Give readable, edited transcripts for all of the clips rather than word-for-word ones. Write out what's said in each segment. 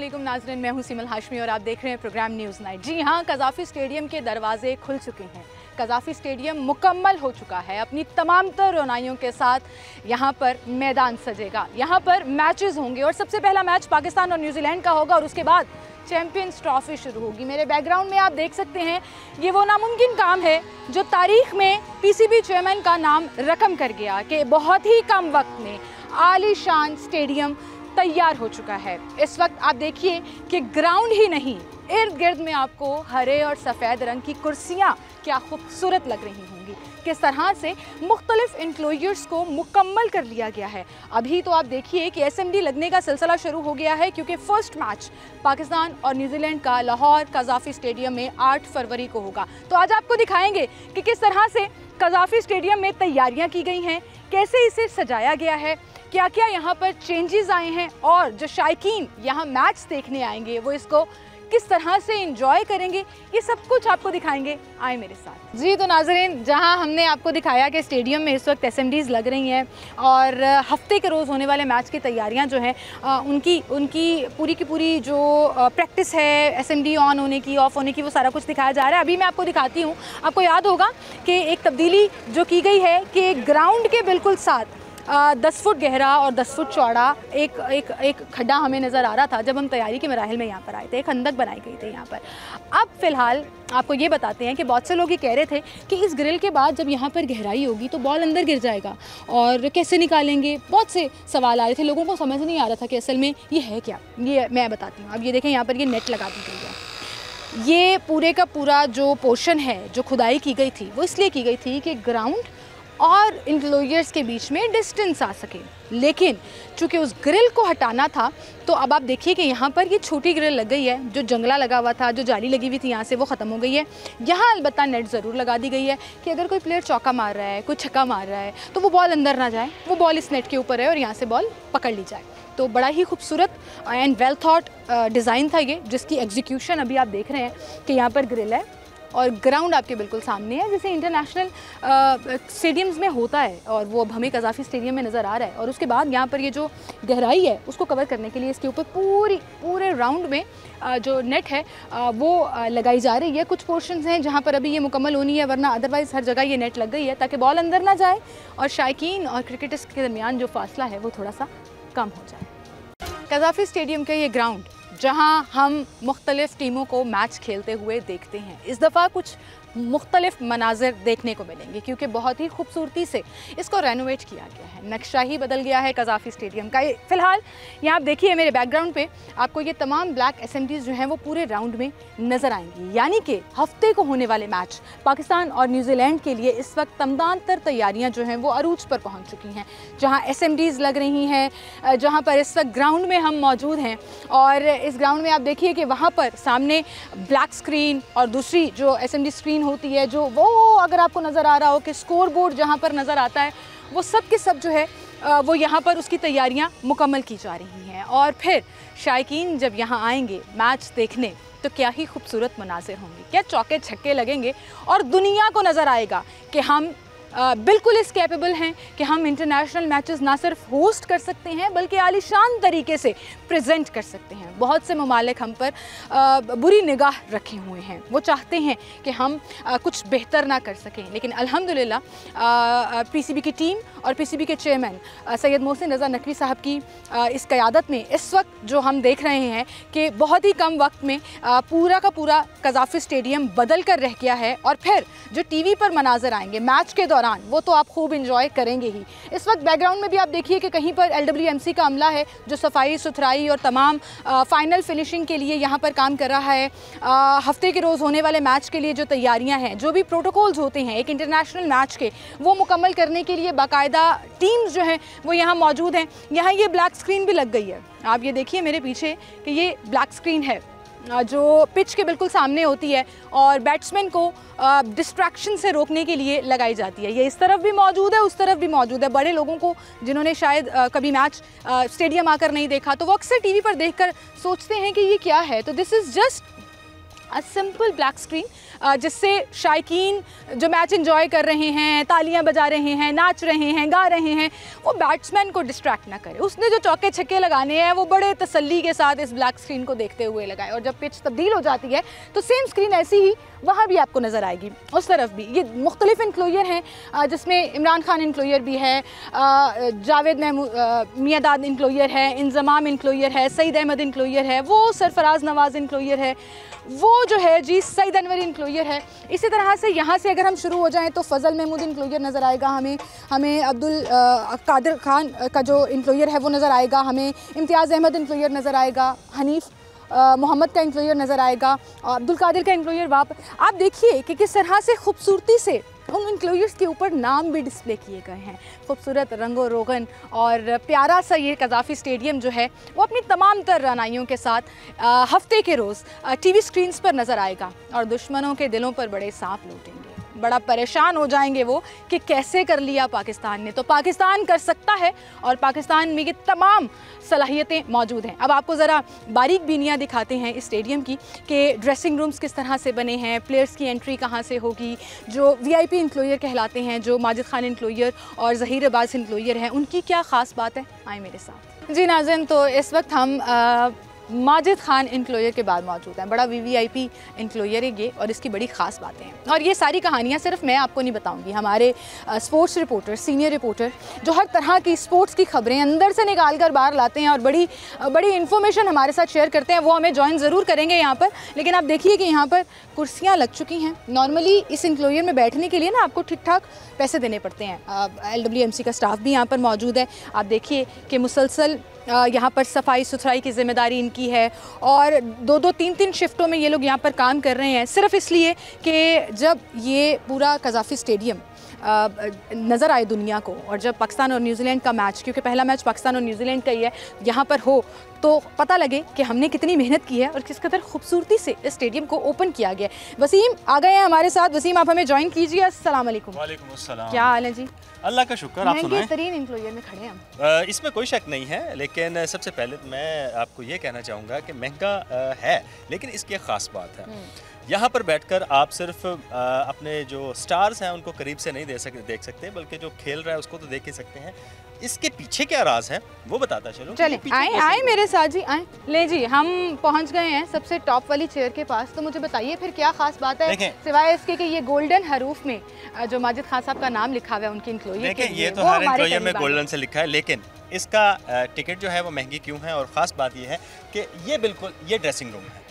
अस्सलामुअलैकुम नाज़रीन, मैं हूं सिमल हाशमी और आप देख रहे हैं प्रोग्राम न्यूज़ नाइट। जी हां, कज़ाफ़ी स्टेडियम के दरवाजे खुल चुके हैं। कज़ाफ़ी स्टेडियम मुकम्मल हो चुका है। अपनी तमाम तर रोनाइयों के साथ यहाँ पर मैदान सजेगा, यहाँ पर मैचेस होंगे और सबसे पहला मैच पाकिस्तान और न्यूजीलैंड का होगा और उसके बाद चैम्पियंस ट्रॉफी शुरू होगी। मेरे बैकग्राउंड में आप देख सकते हैं, ये वो नामुमकिन काम है जो तारीख में पीसीबी चेयरमैन का नाम रकम कर गया कि बहुत ही कम वक्त में आलीशान स्टेडियम तैयार हो चुका है। इस वक्त आप देखिए कि ग्राउंड ही नहीं, इर्द गिर्द में आपको हरे और सफ़ेद रंग की कुर्सियाँ क्या खूबसूरत लग रही होंगी। किस तरह से मुख्तलिफ इंक्लोजर्स को मुकम्मल कर लिया गया है। अभी तो आप देखिए कि एसएमडी लगने का सिलसिला शुरू हो गया है, क्योंकि फर्स्ट मैच पाकिस्तान और न्यूजीलैंड का लाहौर कज़ाफ़ी स्टेडियम में 8 फरवरी को होगा। तो आज आपको दिखाएंगे कि किस तरह से कज़ाफ़ी स्टेडियम में तैयारियां की गई हैं, कैसे इसे सजाया गया है, क्या क्या यहाँ पर चेंजेस आए हैं और जो शायकीन यहाँ मैच देखने आएंगे वो इसको किस तरह से एंजॉय करेंगे, ये सब कुछ आपको दिखाएंगे। आए मेरे साथ। जी तो नाज़रीन, जहां हमने आपको दिखाया कि स्टेडियम में इस वक्त एसएमडीज़ लग रही हैं और हफ्ते के रोज़ होने वाले मैच की तैयारियां जो हैं उनकी पूरी की पूरी जो प्रैक्टिस है एसएमडी ऑन होने की, ऑफ होने की, वो सारा कुछ दिखाया जा रहा है। अभी मैं आपको दिखाती हूँ। आपको याद होगा कि एक तब्दीली जो की गई है कि ग्राउंड के बिल्कुल साथ 10 फुट गहरा और 10 फुट चौड़ा एक खड्डा हमें नज़र आ रहा था जब हम तैयारी के मराहिल में यहाँ पर आए थे। एक खंदक बनाई गई थी यहाँ पर। अब फ़िलहाल आपको ये बताते हैं कि बहुत से लोग ये कह रहे थे कि इस ग्रिल के बाद जब यहाँ पर गहराई होगी तो बॉल अंदर गिर जाएगा और कैसे निकालेंगे। बहुत से सवाल आ रहे थे, लोगों को समझ नहीं आ रहा था कि असल में ये है क्या। ये मैं बताती हूँ। अब ये देखें, यहाँ पर ये नेट लगा दी गई है। ये पूरे का पूरा जो पोर्शन है, जो खुदाई की गई थी, वो इसलिए की गई थी कि ग्राउंड और इंक्लोजर्स के बीच में डिस्टेंस आ सके। लेकिन चूँकि उस ग्रिल को हटाना था तो अब आप देखिए कि यहाँ पर ये छोटी ग्रिल लग गई है। जो जंगला लगा हुआ था, जो जाली लगी हुई थी यहाँ से, वो ख़त्म हो गई है। यहाँ अलबत्ता नेट ज़रूर लगा दी गई है कि अगर कोई प्लेयर चौका मार रहा है, कोई छक्का मार रहा है, तो वो बॉल अंदर ना जाए, वो बॉल इस नेट के ऊपर है और यहाँ से बॉल पकड़ ली जाए। तो बड़ा ही खूबसूरत एंड वेल थॉट डिज़ाइन था ये, जिसकी एग्जीक्यूशन अभी आप देख रहे हैं कि यहाँ पर ग्रिल है और ग्राउंड आपके बिल्कुल सामने है, जैसे इंटरनेशनल स्टेडियम्स में होता है। और वो अब हमें कज़ाफ़ी स्टेडियम में नज़र आ रहा है। और उसके बाद यहाँ पर ये जो गहराई है उसको कवर करने के लिए इसके ऊपर पूरे राउंड में जो नेट है वो लगाई जा रही है। कुछ पोर्शंस हैं जहाँ पर अभी ये मुकम्मल होनी है, वरना अदरवाइज़ हर जगह ये नेट लग गई है ताकि बॉल अंदर ना जाए और शायकीन और क्रिकेटर्स के दरमियान जो फासला है वो थोड़ा सा कम हो जाए। कज़ाफ़ी स्टेडियम का ये ग्राउंड जहां हम मुख्तलिफ़ टीमों को मैच खेलते हुए देखते हैं, इस दफ़ा कुछ मुख्तलिफ़ मनाज़िर देखने को मिलेंगे, क्योंकि बहुत ही खूबसूरती से इसको रेनोवेट किया गया है। नक्शा ही बदल गया है कज़ाफ़ी स्टेडियम का। फ़िलहाल यहाँ आप देखिए मेरे बैकग्राउंड पे आपको ये तमाम ब्लैक एसएमडीज़ जो हैं वो पूरे राउंड में नज़र आएंगी। यानी कि हफ्ते को होने वाले मैच पाकिस्तान और न्यूजीलैंड के लिए इस वक्त तमाम तर तैयारियाँ जो हैं वो अरूज पर पहुँच चुकी हैं। जहाँ एसएमडीज़ लग रही हैं, जहाँ पर इस वक्त ग्राउंड में हम मौजूद हैं और इस ग्राउंड में आप देखिए कि वहाँ पर सामने ब्लैक स्क्रीन और दूसरी जो एसएमडी स्क्रीन होती है, जो वो अगर आपको नज़र आ रहा हो कि स्कोर बोर्ड जहाँ पर नज़र आता है, वो सब के सब जो है वो यहाँ पर उसकी तैयारियाँ मुकम्मल की जा रही हैं। और फिर शायकीन जब यहाँ आएंगे मैच देखने तो क्या ही खूबसूरत मनाज़िर होंगे, क्या चौके छक्के लगेंगे और दुनिया को नज़र आएगा कि हम बिल्कुल इस कैपेबल हैं कि हम इंटरनेशनल मैचेस ना सिर्फ होस्ट कर सकते हैं बल्कि आलीशान तरीके से प्रेजेंट कर सकते हैं। बहुत से ममालिक हम पर बुरी निगाह रखे हुए हैं, वो चाहते हैं कि हम कुछ बेहतर ना कर सकें, लेकिन अल्हम्दुलिल्लाह पीसीबी की टीम और पीसीबी के चेयरमैन सैयद मोहसिन रज़ा नकवी साहब की इस क़यादत में इस वक्त जो हम देख रहे हैं कि बहुत ही कम वक्त में पूरा का पूरा कज़ाफ़ी स्टेडियम बदल कर रह गया है। और फिर जो टीवी पर मनाज़र आएंगे मैच के दौरान वो तो आप खूब इंजॉय करेंगे ही। इस वक्त बैकग्राउंड में भी आप देखिए कि कहीं पर LWMC का अमला है जो सफाई सुथराई और तमाम फाइनल फिनिशिंग के लिए यहाँ पर काम कर रहा है। हफ्ते के रोज़ होने वाले मैच के लिए जो तैयारियाँ हैं, जो भी प्रोटोकॉल्स होते हैं एक इंटरनेशनल मैच के, वो मुकम्मल करने के लिए बाकायदा टीम्स जो हैं वो यहाँ मौजूद हैं। यहाँ ये ब्लैक स्क्रीन भी लग गई है। आप ये देखिए मेरे पीछे कि ये ब्लैक स्क्रीन है जो पिच के बिल्कुल सामने होती है और बैट्समैन को डिस्ट्रैक्शन से रोकने के लिए लगाई जाती है। ये इस तरफ भी मौजूद है, उस तरफ भी मौजूद है। बड़े लोगों को जिन्होंने शायद कभी मैच स्टेडियम आकर नहीं देखा तो वो अक्सर टीवी पर देखकर सोचते हैं कि ये क्या है। तो this is just simple black screen जिससे शायकीन जो मैच एंजॉय कर रहे हैं, तालियां बजा रहे हैं, नाच रहे हैं, गा रहे हैं, वो बैट्समैन को डिस्ट्रैक्ट ना करे। उसने जो चौके छक्के लगाने हैं वो बड़े तसल्ली के साथ इस ब्लैक स्क्रीन को देखते हुए लगाए। और जब पिच तब्दील हो जाती है तो सेम स्क्रीन ऐसी ही वहाँ भी आपको नज़र आएगी, उस तरफ भी। ये मुख्तलिफ इंक्लोयर हैं जिसमें इमरान खान इंक्लोयर भी है, जावेद मियादाद इंक्लोयर है, इंजमाम इंक्लोयर है, सईद अहमद इंक्लोयर है, वो सरफराज नवाज इंक्लोयर है, वो जो है जी सईद अनवर इंक्लोयर है। इसी तरह से यहाँ से अगर हम शुरू हो जाएं तो फजल महमूद इंक्लोयर नज़र आएगा हमें अब्दुल कादिर खान का जो इंक्लोयर है वो नज़र आएगा, हमें इम्तियाज़ अहमद इंक्लोयर नज़र आएगा, हनीफ मोहम्मद का इंक्लोयर नज़र आएगा, अब्दुल कादिर का इंक्लोयर। आप देखिए कि किस तरह से खूबसूरती से उन इंक्लोयर्स के ऊपर नाम भी डिस्प्ले किए गए हैं। खूबसूरत रंगो रोगन और प्यारा सा ये कज़ाफ़ी स्टेडियम जो है वो अपनी तमाम तर रनाइयों के साथ हफ्ते के रोज़ टीवी स्क्रीन्स पर नज़र आएगा और दुश्मनों के दिलों पर बड़े सांप लूटेंगे। बड़ा परेशान हो जाएंगे वो कि कैसे कर लिया पाकिस्तान ने। तो पाकिस्तान कर सकता है और पाकिस्तान में ये तमाम सलाहियतें मौजूद हैं। अब आपको ज़रा बारीक बीनियाँ दिखाते हैं इस स्टेडियम की कि ड्रेसिंग रूम्स किस तरह से बने हैं, प्लेयर्स की एंट्री कहाँ से होगी, जो वीआईपी इंक्लोयर कहलाते हैं, जो माजिद खान इंक्लोयर और ज़हीर अब्बास इंक्लोयर हैं, उनकी क्या ख़ास बात है, आए मेरे साथ। जी नाज़रीन, तो इस वक्त हम माजिद खान इंक्लोयर के बाद मौजूद हैं। बड़ा वीवीआईपी इंक्लोयर है ये और इसकी बड़ी ख़ास बातें हैं। और ये सारी कहानियाँ सिर्फ मैं आपको नहीं बताऊंगी, हमारे स्पोर्ट्स रिपोर्टर, सीनियर रिपोर्टर जो हर तरह की स्पोर्ट्स की खबरें अंदर से निकाल कर बाहर लाते हैं और बड़ी इन्फॉर्मेशन हमारे साथ शेयर करते हैं, वो हमें ज्वाइन ज़रूर करेंगे यहाँ पर। लेकिन आप देखिए कि यहाँ पर कुर्सियाँ लग चुकी हैं। नॉर्मली इस इंक्लोयर में बैठने के लिए ना आपको ठीक ठाक पैसे देने पड़ते हैं। LWMC का स्टाफ भी यहाँ पर मौजूद है। आप देखिए कि मुसलसल यहाँ पर सफाई सुथराई की ज़िम्मेदारी इनकी है और 2-2, 3-3 शिफ्टों में ये लोग यहाँ पर काम कर रहे हैं, सिर्फ इसलिए कि जब ये पूरा कज़ाफ़ी स्टेडियम नज़र आए दुनिया को और जब पाकिस्तान और न्यूजीलैंड का मैच, क्योंकि पहला मैच पाकिस्तान और न्यूजीलैंड का ही है, यहाँ पर हो तो पता लगे कि हमने कितनी मेहनत की है और किस कदर खूबसूरती से इस स्टेडियम को ओपन किया गया है। वसीम आ गए हैं हमारे साथ। वसीम, आप हमें ज्वाइन कीजिए। अस्सलाम वालेकुम। वालेकुम अस्सलाम। क्या हाल है जी? अल्लाह का शुक्र। आप सुनाएं? महंगे तरीन इंक्लोयर में खड़े हैं हम। इसमें कोई शक नहीं है, लेकिन सबसे पहले मैं आपको ये कहना चाहूँगा कि महंगा है, लेकिन इसकी एक ख़ास बात है। यहाँ पर बैठकर आप सिर्फ अपने जो स्टार्स हैं उनको करीब से नहीं देख सकते, बल्कि जो खेल रहा है उसको तो देख ही सकते हैं। इसके पीछे क्या राज है वो बताता चलो। चले आए मेरे साथ जी, आए ले जी। हम पहुँच गए हैं सबसे टॉप वाली चेयर के पास। तो मुझे बताइए फिर क्या खास बात है सिवाय इसके कि ये गोल्डन हरूफ में जो माजिद खान साहब का नाम लिखा हुआ है उनके इंक्लोयर के लिए, ये तो हर इंक्लोयर में गोल्डन से लिखा है, लेकिन इसका टिकट जो है वो महंगी क्यों है? और ख़ास बात ये है कि ये बिल्कुल ये ड्रेसिंग रूम है,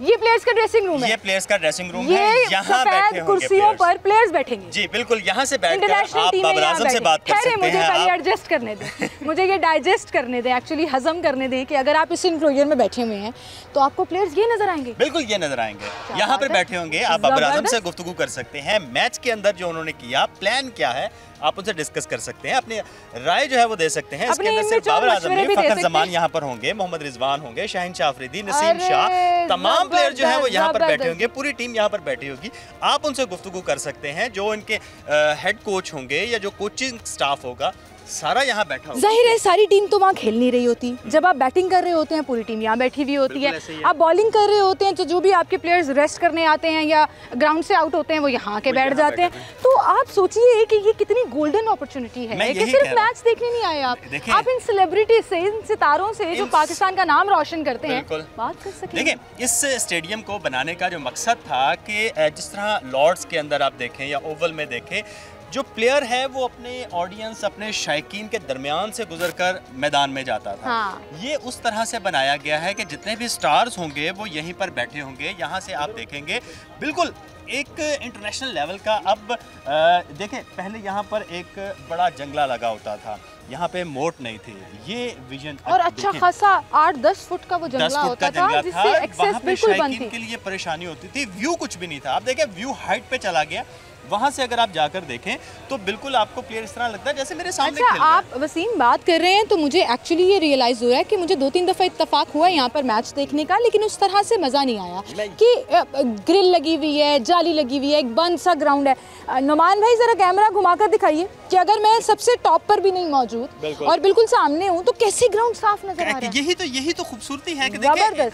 ये प्लेयर्स का ड्रेसिंग रूम है, ये प्लेयर्स का ड्रेसिंग रूम है। यहाँ बैठे कुर्सियों पर प्लेयर्स बैठेंगे। जी बिल्कुल, यहाँ से बैठकर आप बाबर आज़म से बात कर सकते हैं। मुझे पहले एडजस्ट करने दें, मुझे ये डाइजेस्ट करने दें, एक्चुअली हजम करने दें कि अगर आप इस इंक्लोयर में बैठे हुए हैं तो आपको प्लेयर्स ये नजर आएंगे। बिल्कुल ये नजर आएंगे, यहाँ पर बैठे होंगे, आप बाबर आज़म से गुफ्तगू कर सकते हैं। मैच के अंदर जो उन्होंने किया, प्लान क्या है, आप उनसे डिस्कस कर सकते हैं, अपनी राय जो है वो दे सकते हैं। इसके अंदर सिर्फ बाबर आज़म नहीं, फ़खर ज़मान यहाँ पर होंगे, मोहम्मद रिजवान होंगे, शाहीन शाह अफरीदी, नसीम शाह, तमाम प्लेयर जो है वो यहाँ पर बैठे होंगे, पूरी टीम यहाँ पर बैठी होगी। आप उनसे गुफ्तगू कर सकते हैं। जो इनके हेड कोच होंगे या जो कोचिंग स्टाफ होगा, सारा यहाँ बैठा होगा। जाहिर है सारी टीम तो वहाँ खेल नहीं रही होती। जब आप बैटिंग कर रहे होते हैं पूरी टीम यहाँ बैठी हुई होती है। आप बॉलिंग कर रहे होते हैं तो जो भी आपके प्लेयर्स रेस्ट करने आते हैं या ग्राउंड से आउट होते हैं वो यहाँ के बैठ जाते हैं। तो आप सोचिए कि ये कितनी गोल्डन अपॉर्चुनिटी है कि सिर्फ मैच देखने नहीं आए आप इन सेलिब्रिटी से, इन सितारों से जो पाकिस्तान का नाम रोशन करते हैं बात कर सकें। देखिए, इस स्टेडियम को बनाने का जो मकसद था कि जिस तरह लॉर्ड्स के अंदर आप देखें या ओवल में देखें, जो प्लेयर है वो अपने ऑडियंस, अपने शायकीन के दरमियान से गुजरकर मैदान में जाता था। ये उस तरह से बनाया गया है कि जितने भी स्टार्स होंगे वो यहीं पर बैठे होंगे। यहाँ से आप देखेंगे बिल्कुल एक इंटरनेशनल लेवल का। अब देखें, पहले यहाँ पर एक बड़ा जंगला लगा होता था, यहाँ पे मोट नहीं थी। ये विजन और अच्छा खासा 8-10 फुट का वो जंगला होता था जिससे एक्सेस बिल्कुल बंद थी। के लिए परेशानी होती थी, व्यू कुछ भी नहीं था। आप देखें, व्यू हाइट पे चला गया। वहाँ से अगर आप जाकर देखें तो बिल्कुल आपको प्लेयर इस तरह लगता है जैसे मेरे सामने खेल रहे हैं। आप वसीम बात कर रहे हैं तो मुझे एक्चुअली ये रियलाइज़ हुआ है कि मुझे 2-3 दफ़ा इत्तेफाक हुआ यहाँ पर मैच देखने का, लेकिन उस तरह से मज़ा नहीं आया कि ग्रिल लगी हुई है, जाली लगी हुई है, एक बंद सा ग्राउंड है। नुमान भाई ज़रा कैमरा घुमाकर दिखाइए कि अगर मैं सबसे टॉप पर भी नहीं मौजूद और बिल्कुल सामने हूँ तो कैसे ग्राउंड साफ नजर आ रहा है। यही तो खूबसूरती है कि देखिए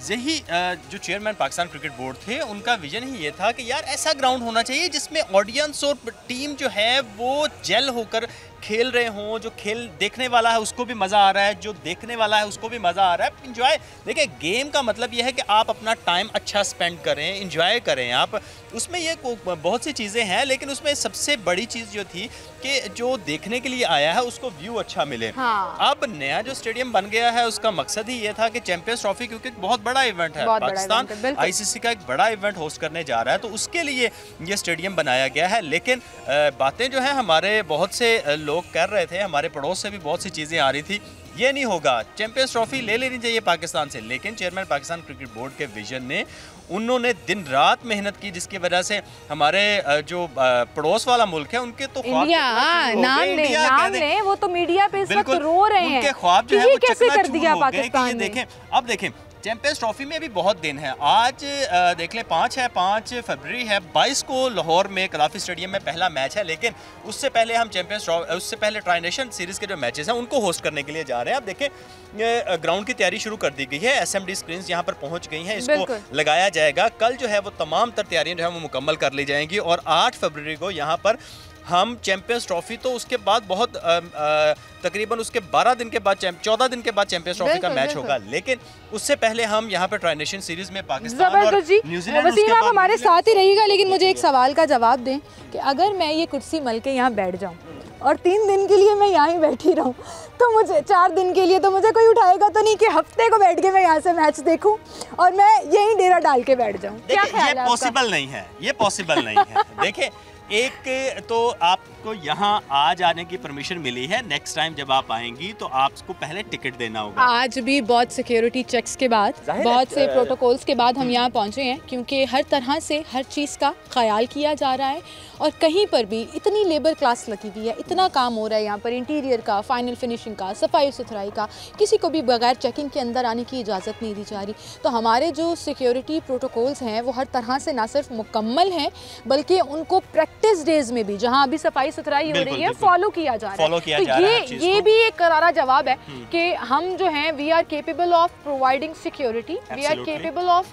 यही जो चेयरमैन पाकिस्तान क्रिकेट बोर्ड थे उनका विजन ही ये था कि यार ऐसा ग्राउंड होना चाहिए जिसमें ऑडियंस और टीम जो है वो जेल होकर खेल रहे हों, जो खेल देखने वाला है उसको भी मज़ा आ रहा है, जो देखने वाला है उसको भी मज़ा आ रहा है। इंजॉय, देखिए गेम का मतलब यह है कि आप अपना टाइम अच्छा स्पेंड करें, इंजॉय करें आप उसमें। ये बहुत सी चीज़ें हैं, लेकिन उसमें सबसे बड़ी चीज़ जो थी कि जो देखने के लिए आया है उसको व्यू अच्छा मिले। हाँ। अब नया जो स्टेडियम बन गया है उसका मकसद ही ये था कि चैंपियंस ट्रॉफी, क्योंकि बहुत बड़ा इवेंट है, पाकिस्तान आईसीसी का एक बड़ा इवेंट होस्ट करने जा रहा है, तो उसके लिए ये स्टेडियम बनाया गया है। लेकिन बातें जो है हमारे बहुत से लोग कर रहे थे, हमारे पड़ोस से भी बहुत सी चीज़ें आ रही थी, ये नहीं होगा, चैंपियंस ट्रॉफी ले लेनी चाहिए पाकिस्तान से। लेकिन चेयरमैन पाकिस्तान क्रिकेट बोर्ड के विजन ने, उन्होंने दिन रात मेहनत की, जिसकी वजह से हमारे जो पड़ोस वाला मुल्क है उनके तो ख्वाब नाम ले, वो तो मीडिया पे इस वक्त रो रहे हैं, उनके ख्वाब जो है वो कैसे कर दिया हो गए पाकिस्तान ने। देखें, अब देखें चैंपियंस ट्रॉफी में अभी बहुत दिन है, आज देख लें 5 फरवरी है, 22 को लाहौर में कदाफी स्टेडियम में पहला मैच है। लेकिन उससे पहले हम उससे पहले ट्राई नेशन सीरीज़ के जो मैचेस हैं उनको होस्ट करने के लिए जा रहे हैं। अब देखें ग्राउंड की तैयारी शुरू कर दी गई है, SMD स्क्रीन्स यहाँ पर पहुँच गई हैं, इसको लगाया जाएगा। कल जो है वो तमाम तर तैयारियाँ जो है वो मुकम्मल कर ली जाएंगी और 8 फरवरी को यहाँ पर हम चैंपियंस ट्रॉफी, तो उसके बाद बहुत तकरीबन उसके 12 दिन के बाद 14 दिन के बाद चैंपियंस ट्रॉफी का मैच होगा। लेकिन उससे पहले हम यहाँ पर ट्राई नेशन सीरीज में पाकिस्तान और न्यूजीलैंड, वसीम आप हमारे साथ ही रहिएगा, लेकिन मुझे एक सवाल का जवाब दें कि अगर मैं ये कुर्सी मल के यहाँ बैठ जाऊँ और 3 दिन के लिए मैं यहाँ ही बैठी रहूँ, तो मुझे 4 दिन के लिए तो मुझे कोई उठाएगा तो नहीं कि हफ्ते को बैठ के मैं यहाँ से मैच देखूँ और मैं यहीं डेरा डाल के बैठ जाऊँ? क्या ख्याल है? ये पॉसिबल नहीं है, ये पॉसिबल नहीं है। देखिए, एक तो आपको यहाँ आज आने की परमिशन मिली है, नेक्स्ट टाइम जब आप आएंगी तो आपको पहले टिकट देना होगा। आज भी बहुत सिक्योरिटी चेक्स के बाद, बहुत से प्रोटोकॉल्स के बाद हम यहाँ पहुँचे हैं, क्योंकि हर तरह से हर चीज़ का ख्याल किया जा रहा है और कहीं पर भी इतनी लेबर क्लास लगी हुई है, इतना काम हो रहा है यहाँ पर, इंटीरियर का, फाइनल फिनिशिंग का, सफाई सुथराई का, किसी को भी बगैर चेकिंग के अंदर आने की इजाज़त नहीं दी जा रही। तो हमारे जो सिक्योरिटी प्रोटोकॉल्स हैं वो हर तरह से ना सिर्फ मुकम्मल हैं, बल्कि उनको प्रैक्टिस डेज में भी, जहाँ अभी सफाई सुथराई हो रही है, फॉलो किया जा रहा है। तो ये भी एक करारा जवाब है कि हम जो हैं we are capable of providing security, we are capable of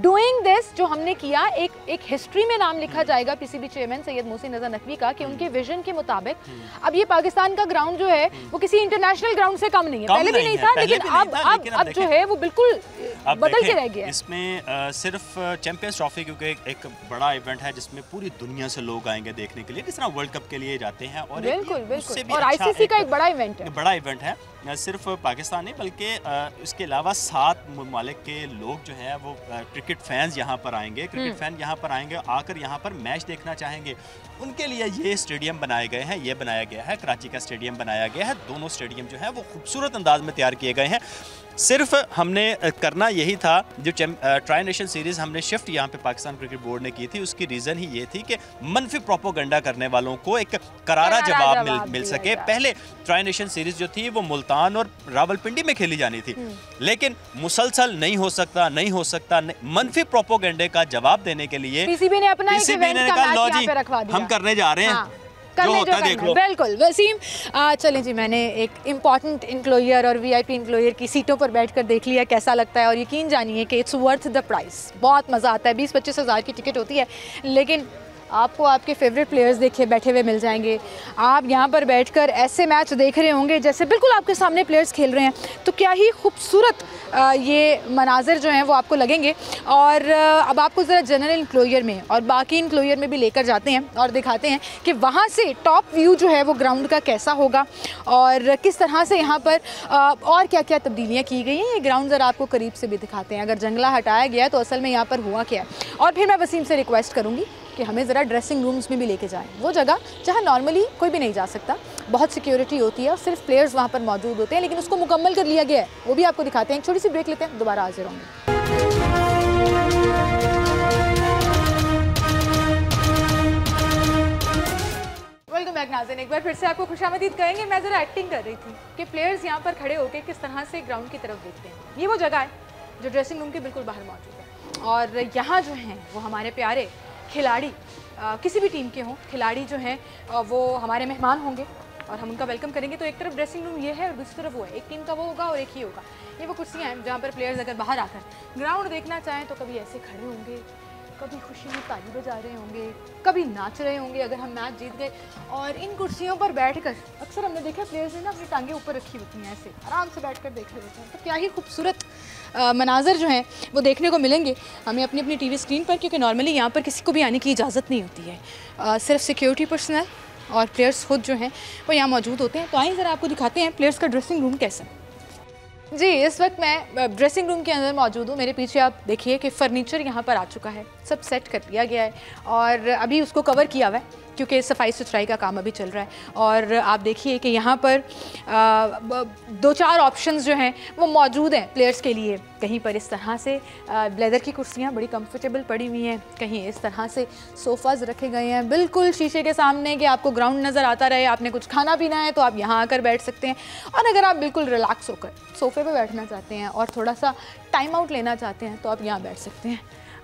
doing this. जो हमने किया, एक हिस्ट्री में नाम लिखा जाएगा PCB चेयरमैन सैयद मोहसिन रज़ा नकवी का, कि उनके विजन के मुताबिक अब ये पाकिस्तान का ग्राउंड जो है वो किसी इंटरनेशनल ग्राउंड से कम नहीं है, पहले भी नहीं था, लेकिन अब जो है वो बिल्कुल बदल के रह गया है। इसमें सिर्फ चैंपियंस ट्रॉफी क्योंकि एक बड़ा इवेंट है जिसमें पूरी दुनिया से लोग आएंगे देखने के लिए, जिस तरह वर्ल्ड कप के लिए जाते हैं, और बिल्कुल और ICC का एक बड़ा इवेंट है, बड़ा इवेंट है, सिर्फ पाकिस्तान नहीं बल्कि इसके अलावा 7 ममालिक के लोग जो हैं वो क्रिकेट फैंस यहाँ पर आएंगे, क्रिकेट फैन यहाँ पर आएंगे, आकर यहाँ पर मैच देखना चाहेंगे, उनके लिए ये स्टेडियम बनाए गए हैं, ये बनाया गया है, कराची का स्टेडियम बनाया गया है। दोनों स्टेडियम जो है वो खूबसूरत अंदाज में तैयार किए गए हैं। सिर्फ हमने करना यही था, जो ट्राई नेशन सीरीज़ हमने शिफ्ट यहाँ पे पाकिस्तान क्रिकेट बोर्ड ने की थी, उसकी रीज़न ही ये थी कि मनफी प्रोपोगंडा करने वालों को एक करारा जवाब मिल सके। पहले ट्राई नेशन सीरीज़ जो थी वो मुल्तान और रावलपिंडी में खेली जानी थी, लेकिन मुसलसल नहीं हो सकता, मनफी प्रोपोगंडे का जवाब देने के लिए PCB ने अपना कहा लो जी हम करने जा रहे हैं, बिल्कुल। वसीम चलें जी, मैंने एक इम्पॉर्टेंट इंक्लोयर और VIP इंक्लोयर की सीटों पर बैठकर देख लिया कैसा लगता है, और यकीन जानिए कि इट्स वर्थ द प्राइस, बहुत मज़ा आता है। 20-25 हज़ार की टिकट होती है, लेकिन आपको आपके फेवरेट प्लेयर्स देखे बैठे हुए मिल जाएंगे। आप यहाँ पर बैठकर ऐसे मैच देख रहे होंगे जैसे बिल्कुल आपके सामने प्लेयर्स खेल रहे हैं, तो क्या ही खूबसूरत ये मनाजिर जो हैं वो आपको लगेंगे। और अब आपको ज़रा जनरल इंक्लोयर में और बाकी इंक्लोयर में भी लेकर जाते हैं और दिखाते हैं कि वहाँ से टॉप व्यू जो है वो ग्राउंड का कैसा होगा और किस तरह से यहाँ पर और क्या क्या तब्दीलियाँ की गई हैं। ये ग्राउंड ज़रा आपको करीब से भी दिखाते हैं। अगर जंगला हटाया गया तो असल में यहाँ पर हुआ क्या है। और फिर मैं वसीम से रिक्वेस्ट करूँगी कि हमें ज़रा ड्रेसिंग रूम्स में भी लेके जाएं, वो जगह जहाँ नॉर्मली कोई भी नहीं जा सकता, बहुत सिक्योरिटी होती है और सिर्फ प्लेयर्स वहाँ पर मौजूद होते हैं, लेकिन उसको मुकम्मल कर लिया गया है, वो भी आपको दिखाते हैं। एक छोटी सी ब्रेक लेते हैं, दोबारा हाजिर होंगे। वेलकम बैक नाज़रीन, एक बार फिर से आपको खुशामदीद कहेंगे। मैं ज़रा एक्टिंग कर रही थी कि प्लेयर्स यहाँ पर खड़े होकर किस तरह से ग्राउंड की तरफ देखते हैं। ये वो जगह है जो ड्रेसिंग रूम के बिल्कुल बाहर मौजूद है, और यहाँ जो हैं वो हमारे प्यारे खिलाड़ी, किसी भी टीम के हों, खिलाड़ी जो हैं वो हमारे मेहमान होंगे और हम उनका वेलकम करेंगे। तो एक तरफ ड्रेसिंग रूम ये है और दूसरी तरफ वो है, एक टीम का वो होगा और एक ही होगा। ये वो कुर्सियाँ हैं जहाँ पर प्लेयर्स अगर बाहर आकर ग्राउंड देखना चाहें तो कभी ऐसे खड़े होंगे, कभी खुशी में ताली बजा रहे होंगे, कभी नाच रहे होंगे अगर हम मैच जीत गए। और इन कुर्सियों पर बैठकर अक्सर हमने देखा प्लेयर्स ने ना अपनी टांगें ऊपर रखी होती हैं, ऐसे आराम से बैठकर देख रहे होते हैं। तो क्या ही खूबसूरत मनाजर जो हैं वो देखने को मिलेंगे हमें अपनी अपनी टीवी स्क्रीन पर, क्योंकि नॉर्मली यहाँ पर किसी को भी आने की इजाज़त नहीं होती है। सिर्फ सिक्योरिटी पर्सनल और प्लेयर्स खुद जो हैं वो यहाँ मौजूद होते हैं। तो आइए ज़रा आपको दिखाते हैं प्लेयर्स का ड्रेसिंग रूम कैसा है। जी, इस वक्त मैं ड्रेसिंग रूम के अंदर मौजूद हूँ। मेरे पीछे आप देखिए कि फ़र्नीचर यहाँ पर आ चुका है, सब सेट कर लिया गया है और अभी उसको कवर किया हुआ है क्योंकि सफाई सुथराई का काम अभी चल रहा है। और आप देखिए कि यहाँ पर 2-4 ऑप्शंस जो हैं वो मौजूद हैं प्लेयर्स के लिए। कहीं पर इस तरह से लेदर की कुर्सियाँ बड़ी कंफर्टेबल पड़ी हुई हैं, कहीं इस तरह से सोफ़ाज़ रखे गए हैं बिल्कुल शीशे के सामने कि आपको ग्राउंड नज़र आता रहे। आपने कुछ खाना पीना है तो आप यहाँ आकर बैठ सकते हैं, और अगर आप बिल्कुल रिलैक्स होकर सोफ़े पर बैठना चाहते हैं और थोड़ा सा टाइम आउट लेना चाहते हैं तो आप यहाँ बैठ सकते हैं।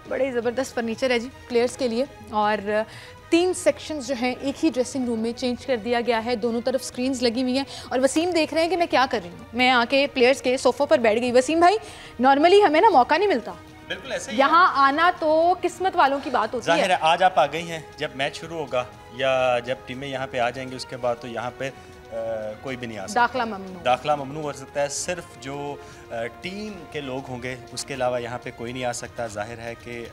बड़े ज़बरदस्त फर्नीचर है जी प्लेयर्स के लिए। और 3 सेक्शंस जो हैं एक ही ड्रेसिंग रूम में चेंज कर दिया गया है, दोनों तरफ स्क्रीन्स लगी हुई हैं। और वसीम देख रहे हैं कि मैं क्या कर रही हूँ, मैं आके प्लेयर्स के सोफ़ों पर बैठ गई। वसीम भाई, नॉर्मली हमें ना मौका नहीं मिलता बिल्कुल ऐसे यहाँ आना, तो किस्मत वालों की बात होती जाहिर है। आज आप आ गई हैं, जब मैच शुरू होगा या जब टीमें यहाँ पे आ जाएंगी उसके बाद तो यहाँ पे कोई भी नहीं आ सकता, दाखिला ममनू हो सकता है। सिर्फ जो टीम के लोग होंगे उसके अलावा यहाँ पे कोई नहीं आ सकता। जाहिर है कि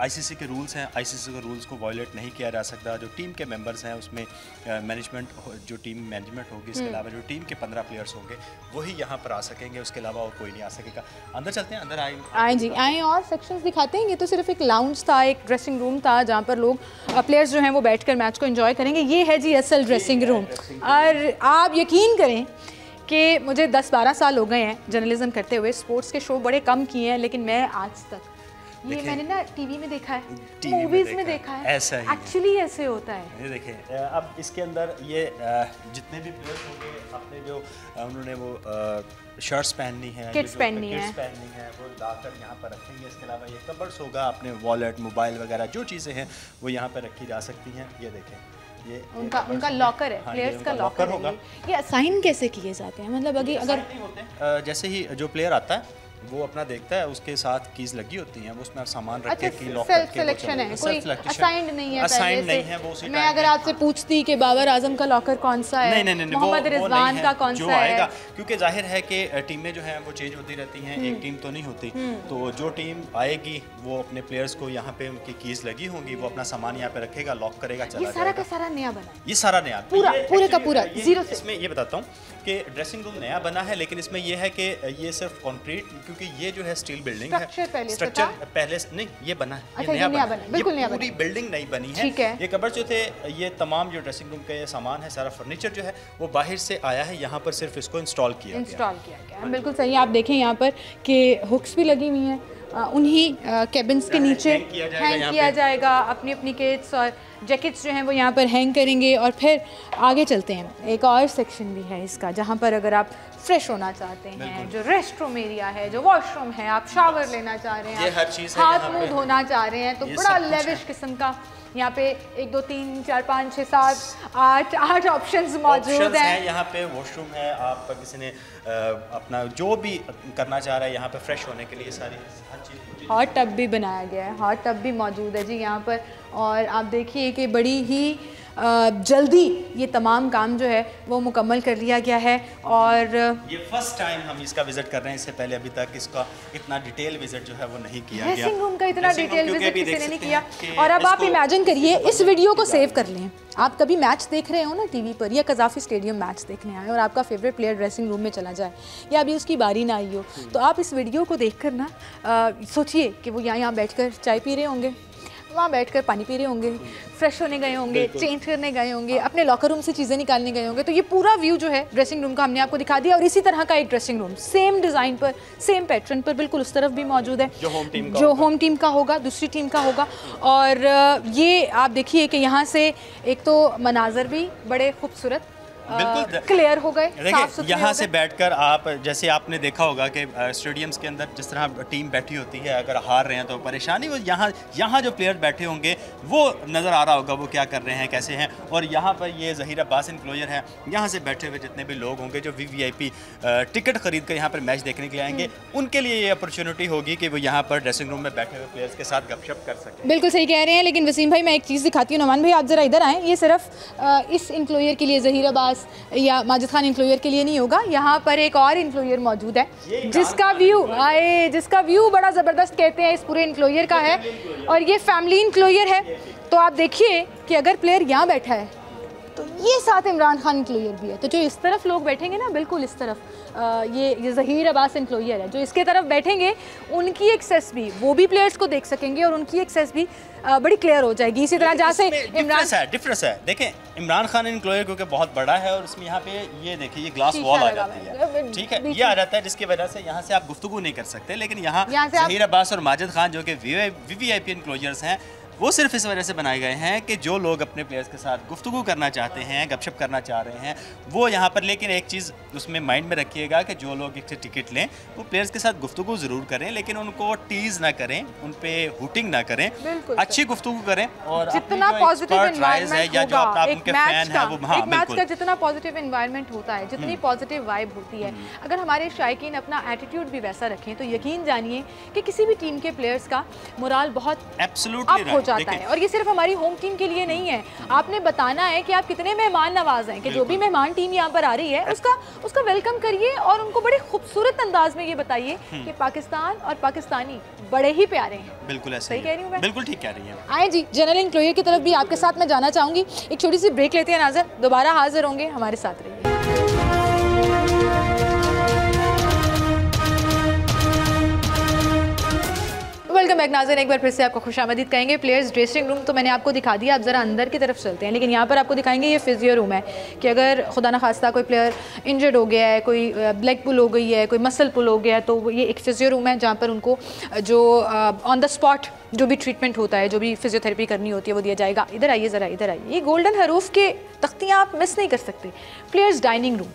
आईसीसी के रूल्स हैं, आईसीसी के रूल्स को वायलेट नहीं किया जा सकता। जो टीम के मेंबर्स हैं उसमें मैनेजमेंट, जो टीम मैनेजमेंट होगी, इसके अलावा जो टीम के 15 प्लेयर्स होंगे वही यहाँ पर आ सकेंगे, उसके अलावा और कोई नहीं आ सकेगा। अंदर चलते हैं, अंदर आए जी, आए और सेक्शंस दिखाते हैं। ये तो सिर्फ एक लाउंज था, एक ड्रेसिंग रूम था जहाँ पर लोग प्लेयर्स जो हैं वो बैठकर मैच को एंजॉय करेंगे। ये है जी असल ड्रेसिंग रूम। और आप यकीन करें कि मुझे 10-12 साल हो गए हैं जर्नलिज्म करते हुए, स्पोर्ट्स के शो बड़े कम किए हैं, लेकिन मैं आज तक ये मैंने ना टीवी में देखा है, मूवीज में देखा है, ऐसा ही एक्चुअली ऐसे होता है। ये देखिए, अब इसके अंदर ये जितने भी प्लेयर्स होंगे अपने जो उन्होंने वो शर्ट्स पहननी है, किट्स पहननी है, वो लाकर यहाँ पर रखेंगे। इसके अलावा ये कबर्ड्स होगा, अपने वॉलेट, मोबाइल वगैरह जो चीज़ें हैं वो यहाँ पर रखी जा सकती हैं। ये देखें, ये उनका लॉकर है, प्लेयर्स का लॉकर होगा। ये असाइन कैसे किए जाते हैं, मतलब अगर जैसे ही जो प्लेयर आता है वो अपना देखता है, उसके साथ कीज लगी होती हैं, वो उसमें आप सामान रख के की लॉक करके सिलेक्शन है, कोई असाइंड नहीं है, असाइंड नहीं है। वो उसी मैं अगर आपसे पूछती कि बाबर आजम का लॉकर कौन सा है, नहीं, मोहम्मद रिजवान का कौन सा है, क्योंकि जाहिर है कि टीमें जो हैं वो चेंज होती रहती हैं, एक टीम तो नहीं होती। तो जो टीम आएगी वो अपने प्लेयर्स को यहाँ पे उनकी कीज लगी होंगी, वो अपना सामान यहाँ पे रखेगा, लॉक करेगा, चला जाएगा। सारा का सारा नया बना, ये सारा नया पूरे का पूरा जीरो से। इसमें ये बताता हूँ कि ड्रेसिंग रूम नया बना है, लेकिन इसमें ये है कि ये सिर्फ कंक्रीट, क्योंकि ये जो है स्टील बिल्डिंग है, स्ट्रक्चर पहले नहीं ये बना है, ये नया बना, बिल्कुल नया, पूरी बिल्डिंग नहीं बनी है। ये कबर्ड जो थे, ये तमाम जो ड्रेसिंग रूम का ये सामान है, सारा फर्नीचर जो है वो बाहर से आया है, यहाँ पर सिर्फ इसको इंस्टॉल किया गया। बिल्कुल सही। आप देखें यहाँ पर कि हुक्स भी लगी हुई हैं, उन्हीं केबिन्स के नीचे हैंग किया जाएगा। अपनी अपनी किट्स और जैकेट्स जो हैं वो यहाँ पर हैंग करेंगे। और फिर आगे चलते हैं, एक और सेक्शन भी है इसका जहाँ पर अगर आप फ्रेश होना चाहते हैं, जो रेस्ट रूम एरिया है, जो वॉशरूम है, आप शावर लेना चाह रहे हैं, हाथ मुंह धोना चाह रहे हैं, तो बड़ा लेविश किस्म का यहाँ पे 1 2 3 4 5 6 7 8 ऑप्शंस मौजूद हैं। यहाँ पे वॉशरूम है, आप किसी ने अपना जो भी करना चाह रहा है यहाँ पे फ्रेश होने के लिए सारी हर चीज़। हॉट टब भी बनाया गया है, हॉट टब भी मौजूद है जी यहाँ पर। और आप देखिए कि बड़ी ही जल्दी ये तमाम काम जो है वो मुकम्मल कर लिया गया है। और ये फर्स्ट टाइम हम इसका विजिट कर रहे हैं, इससे पहले अभी तक इसका इतना डिटेल विजिट जो है वो नहीं किया गया। ड्रेसिंग रूम का इतना डिटेल विजिट किसी ने नहीं किया। और अब आप इमेजिन करिए, इस वीडियो को सेव कर लें, आप कभी मैच देख रहे हो ना टीवी पर, या कज़ाफ़ी स्टेडियम मैच देखने आए और आपका फेवरेट प्लेयर ड्रेसिंग रूम में चला जाए या अभी उसकी बारी ना आई हो, तो आप इस वीडियो को देख कर ना सोचिए कि वो यहाँ बैठकर चाय पी रहे होंगे, वहाँ बैठकर पानी पी रहे होंगे, फ्रेश होने गए होंगे, चेंज करने गए होंगे, अपने लॉकर रूम से चीज़ें निकालने गए होंगे। तो ये पूरा व्यू जो है ड्रेसिंग रूम का हमने आपको दिखा दिया। और इसी तरह का एक ड्रेसिंग रूम सेम डिज़ाइन पर, सेम पैटर्न पर बिल्कुल उस तरफ भी मौजूद है, जो होम टीम का होगा, दूसरी टीम का होगा। और ये आप देखिए कि यहाँ से एक तो मनाजर भी बड़े खूबसूरत बिल्कुल क्लियर हो गए, देखिए यहाँ से बैठकर आप, जैसे आपने देखा होगा कि स्टेडियम्स के अंदर जिस तरह टीम बैठी होती है, अगर हार रहे हैं तो परेशानी, वो यहाँ जो प्लेयर बैठे होंगे वो नज़र आ रहा होगा वो क्या कर रहे हैं, कैसे हैं। और यहाँ पर ये ज़हीर अब्बास इनक्लोजर है, यहाँ से बैठे हुए जितने भी लोग होंगे जो VVIP टिकट खरीद कर यहाँ पर मैच देखने के लिए आएंगे, उनके लिए ये अपॉर्चुनिटी होगी कि वो यहाँ पर ड्रेसिंग रूम में बैठे हुए प्लेयर्स के साथ गपशप कर सकें। बिल्कुल सही कह रहे हैं। लेकिन वसीम भाई, मैं एक चीज़ दिखाती हूँ, नोमान भाई आप ज़रा इधर आएँ। ये सिर्फ इस इनक्लोजर के लिए, ज़हीर अब्बास या माजिद खान इनक्लोजर के लिए नहीं होगा, यहाँ पर एक और इनक्लोजर मौजूद है जिसका व्यू बड़ा ज़बरदस्त कहते हैं इस पूरे इनक्लोजर का है, और ये फैमिली इनक्लोजर है। तो आप देखिए कि अगर प्लेयर यहाँ बैठा है तो ये साथ इमरान खान इनक्लोजर भी है, तो जो इस तरफ लोग बैठेंगे ना, बिल्कुल इस तरफ ये ज़हीर अब्बास इनक्लोजर है, जो इसके तरफ बैठेंगे उनकी एक्सेस भी, वो भी प्लेयर्स को देख सकेंगे और उनकी एक्सेस भी बड़ी क्लियर हो जाएगी। इसी तरह जहाँ से डिफरेंस है देखें, इमरान खान इनक्लोजर क्योंकि बहुत बड़ा है और इसमें यहाँ पे ये देखिए ये ग्लास वॉल आ जाती है, ठीक है, ये आ जाता है, जिसकी वजह से यहाँ से आप गुफ्तगू नहीं कर सकते। लेकिन यहाँ ज़हीर अब्बास और माजिद खान जो कि VVIP इनक्लोजर्स हैं, वो सिर्फ इस वजह से बनाए गए हैं कि जो लोग अपने प्लेयर्स के साथ गुफ्तगू करना चाहते हैं, गपशप करना चाह रहे हैं, वो यहाँ पर। लेकिन एक चीज़ उसमें माइंड में रखिएगा कि जो लोग एक टिकट लें वो प्लेयर्स के साथ गुफ्तगू ज़रूर करें, लेकिन उनको टीज़ ना करें, उन पर हुटिंग ना करें, अच्छी गुफ्तगू करें। और जितना पॉजिटिव एनवायरनमेंट या जो आप उनके फैन हैं वो, हाँ मैच का जितना पॉजिटिव एनवायरनमेंट होता है, जितनी पॉजिटिव वाइब होती है, अगर हमारे शायकीन अपना एटीट्यूड भी वैसा रखें तो यकीन जानिए कि किसी भी टीम के प्लेयर्स का मोराल बहुत एब्सोल्युटली हो जाता है। और ये सिर्फ हमारी होम टीम के लिए नहीं है, आपने बताना है कि आप कितने मेहमान नवाज हैं, कि जो भी मेहमान टीम यहाँ पर आ रही है उसका वेलकम करिए और उनको बड़े खूबसूरत अंदाज में ये बताइए कि पाकिस्तान और पाकिस्तानी बड़े ही प्यारे हैं। बिल्कुल ऐसे सही कह रही हूँ मैं? बिल्कुल ठीक कह रही हैं। आए जी, जनरल इनक्लोजर की तरफ भी आपके साथ मैं जाना चाहूँगी। एक छोटी सी ब्रेक लेते हैं नाज़र, दोबारा हाजिर होंगे, हमारे साथ रहिए। वेलकम बैक नाज़रीन, एक बार फिर से आपको खुशामदीद कहेंगे। प्लेयर्स ड्रेसिंग रूम तो मैंने आपको दिखा दिया, अब ज़रा अंदर की तरफ चलते हैं। लेकिन यहाँ पर आपको दिखाएंगे ये फिजियो रूम है कि अगर खुदा न खास्ता कोई प्लेयर इंजर्ड हो गया है, कोई लेग पुल हो गई है, कोई मसल पुल हो गया है, तो ये एक फिजियो रूम है जहाँ पर उनको जो ऑन द स्पॉट जो भी ट्रीटमेंट होता है, जो भी फिजियोथेरेपी करनी होती है वो दिया जाएगा। इधर आइए ज़रा, इधर आइए। ये गोल्डन हरूफ के तख्तियाँ आप मिस नहीं कर सकते। प्लेयर्स डाइनिंग रूम,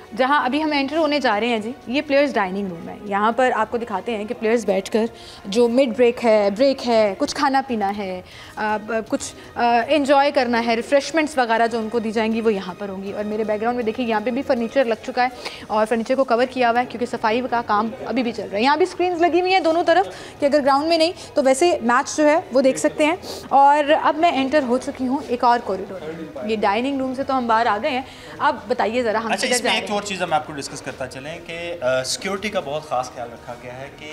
जहाँ अभी हम एंटर होने जा रहे हैं जी, ये प्लेयर्स डाइनिंग रूम है। यहाँ पर आपको दिखाते हैं कि प्लेयर्स बैठकर जो मिड ब्रेक है, कुछ खाना पीना है, कुछ एंजॉय करना है, रिफ्रेशमेंट्स वगैरह जो उनको दी जाएंगी वो यहाँ पर होंगी। और मेरे बैकग्राउंड में देखिए यहाँ पे भी फर्नीचर लग चुका है और फर्नीचर को कवर किया हुआ है क्योंकि सफाई का काम अभी भी चल रहा है। यहाँ भी स्क्रीन्स लगी हुई हैं दोनों तरफ कि अगर ग्राउंड में नहीं तो वैसे मैच जो है वो देख सकते हैं। और अब मैं एंटर हो चुकी हूँ एक और कॉरिडोर। ये डाइनिंग रूम से तो हम बाहर आ गए हैं, अब बताइए ज़रा हम किधर जा रहे हैं। और चीज़ हम आपको डिस्कस करता चलें कि सिक्योरिटी का बहुत ख़ास ख्याल रखा गया है कि